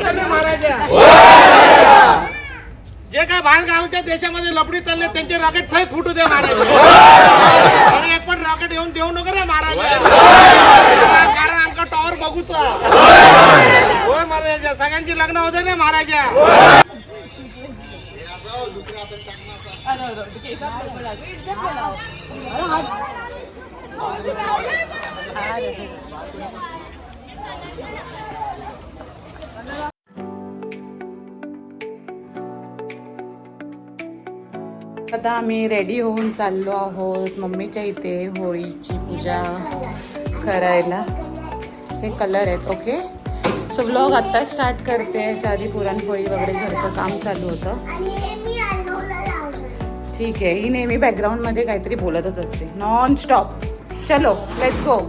रे महाराजा. जे काय बाहेर गावच्या देशामध्ये लपडी चालले त्यांचे रॉकेट थंय फुटू दे महाराजा. आणि एक पण रॉकेट येऊन देऊ नको रे महाराजा. कारण आमचा टॉवर बघूचा. होय महाराजा, सगळ्यांची लग्न होते रे महाराजा. आता आम्ही रेडी होऊन चाललो आहोत मम्मीच्या इथे होळीची पूजा करायला. हे कलर आहेत. ओके, सो व्लॉग आत्ता स्टार्ट करते. याच्या आधी पुरणपोळी वगैरे घरचं काम चालू होतं. ठीक आहे, ही नेहमी बॅकग्राऊंडमध्ये काहीतरी बोलतच असते नॉन स्टॉप. चलो लेट्स गो.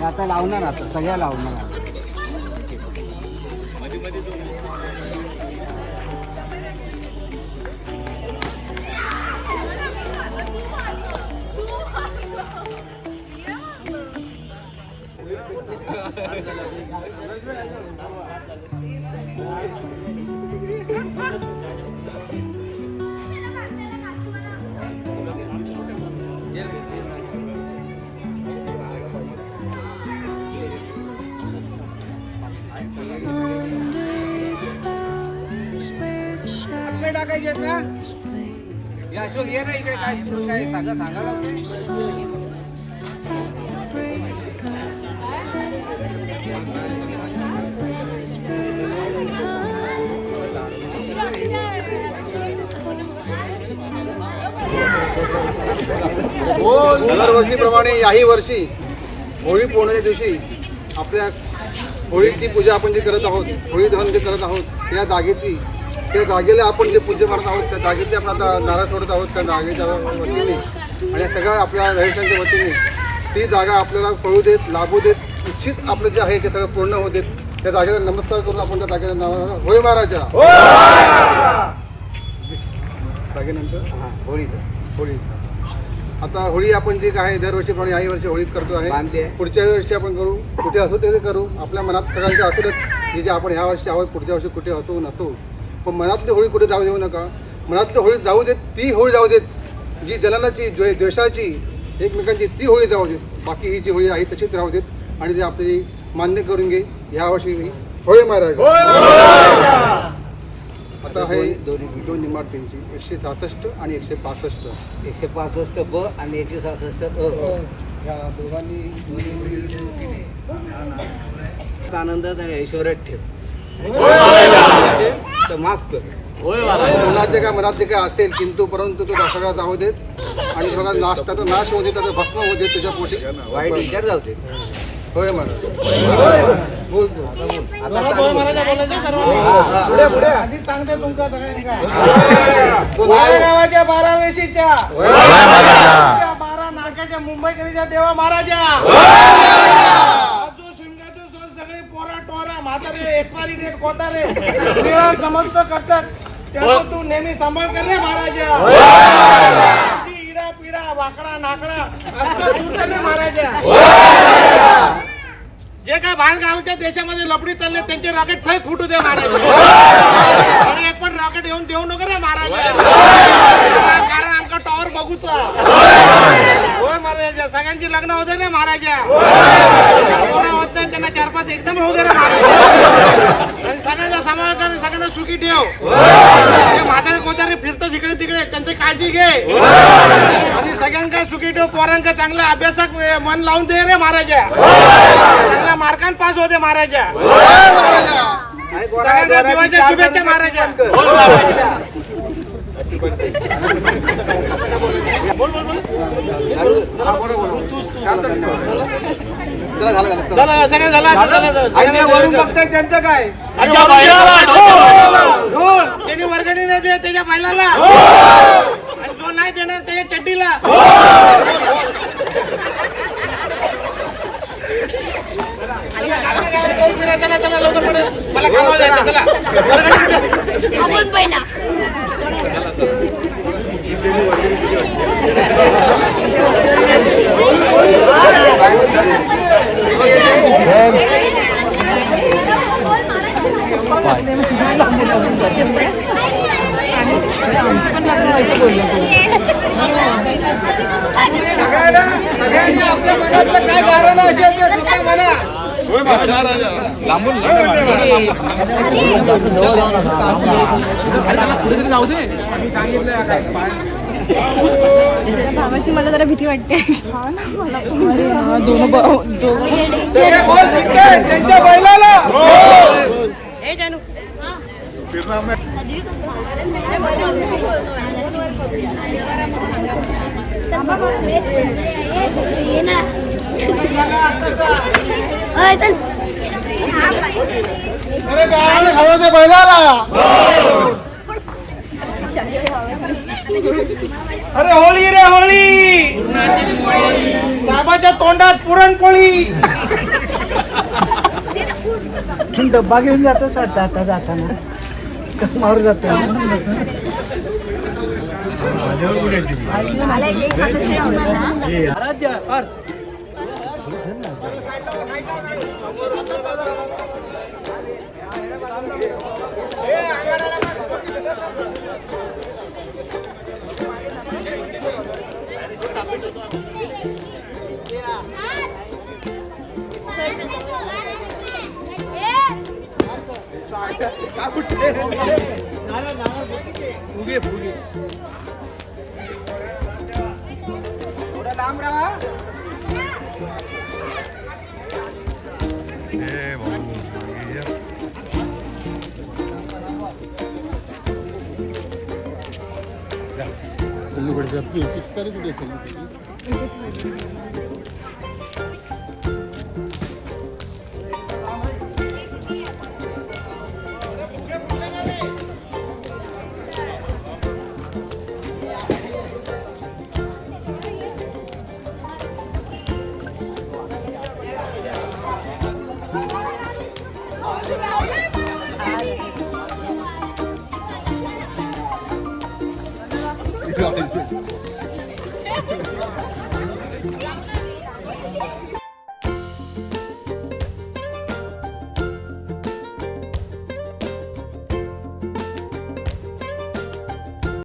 आता लावणार, आता सगळ्या लावणार. टाकायचे ना या अशोक ये ना इकडे. काय तू काय सांगा दरवर्षीप्रमाणे याही वर्षी होळी पौर्णिमेच्या दिवशी आपल्या होळीची पूजा आपण जे करत आहोत, होळी दहन जे करत आहोत, त्या जागेला आपण जे पूजा करत आहोत त्या जागेचे आपण आता नारळ सोडत आहोत त्या जागेच्या वतीने. आणि सगळ्या आपल्या रहिवाशांच्या वतीने ती जागा आपल्याला कळू देत, लाभू देत, इच्छित आपलं जे आहे ते सगळं पूर्ण होऊ देत. त्या जागेला नमस्कार करून आपण त्या जागेचं नाव होय महाराजा. जागेनंतर होळी. आता होळी आपण जे काय दरवर्षीप्रमाणे याही वर्षी होळीत करतो आहे. पुढच्या वर्षी आपण करू, कुठे असू ते करू. आपल्या मनात सगळ्यांच्या असू जे आपण ह्या वर्षी आहोत, पुढच्या वर्षी कुठे असू नसू, पण मनातली होळी कुठे जाऊ देऊ नका. मनातली होळी जाऊ देत, ती होळी जाऊ देत जी जलनाची, द्वेषाची, एकमेकांची, ती होळी जाऊ देत. बाकी ही जी होळी आहे तशीच राहू देत. आणि ते आपली मान्य करून घे. यावर्षी मी होळी महाराज. आता आहे दोन इमारतींची 166 आणि 165. 165 ब आणि 166 अ. ह्या दोघांनी आनंदात आणि ऐश्वर्यात ठेव. तर माफ कर. मनात जे काय असेल किंतु परंतु तो सगळा जाऊ देत. आणि सगळा नाश, त्याचा नाश होऊ देत, त्याचं भस्म होऊ देत त्याच्या पोटी. वाईट विचार जाऊ दे. होय महाराज. बोल सांगते तुमका सगळ्यांना गावाच्या 12 वेशीच्या 12 नाक्याच्या मुंबईकरीच्या देवा महाराजा. सगळे पोरा टोरा म्हातारे एक्सपायरी डेट कोतारे समस्त करतात. त्याचं तू नेहमी सांभाळ कर रे महाराजा. इडा पिडा वाकडा नाकडा रे महाराजा. जे काय बाहेर गावच्या देशामध्ये लपडी चालले त्यांचे रॉकेट थंय फुटू दे महाराजा. आणि एक पण रॉकेट येऊन देऊ नको रे महाराजा. कारण आमचा टॉवर बघूचा. होय महाराजा, सगळ्यांची लग्न होते रे महाराजा. पोरं होत नाही त्यांना 4-5 एकदम होऊ दे रे महाराजा. आणि सगळ्यांचा सांभाळ कर, सगळ्यांना सुखी ठेव. म्हातारे कोतारे फिरतं तिकडे तिकडे, त्यांची काळजी घे. आणि सगळ्यांका सुखी ठेव. पोरांका चांगला अभ्यासात मन लावून दे रे महाराजा. चांगला मार्कान पास होते महाराजा. सगळ्यांना दिवाळीच्या शुभेच्छा महाराजा. वरून बघताय त्यांचं काय? त्यांनी वर्गणी नाही दे त्याच्या बैलाला, आणि जो नाही देणार त्याच्या चड्डीला. चला चला लवकर पडेल, मला कामावर जायचं. चला सगळ्यांनी आपल्या मनातलं काय कारण असेल ते सुद्धा म्हणा. भावाची मला जरा भीती वाटते. सगळे बोल पिकते त्यांच्या बैलाला. अरे होळी रे होळी, साहेबाच्या तोंडात पुरणपोळी. डब्बा घेऊन जातो सर आता जाताना कामावर जातो. थोडं लांब राहा. पिचकारी कुठे असेल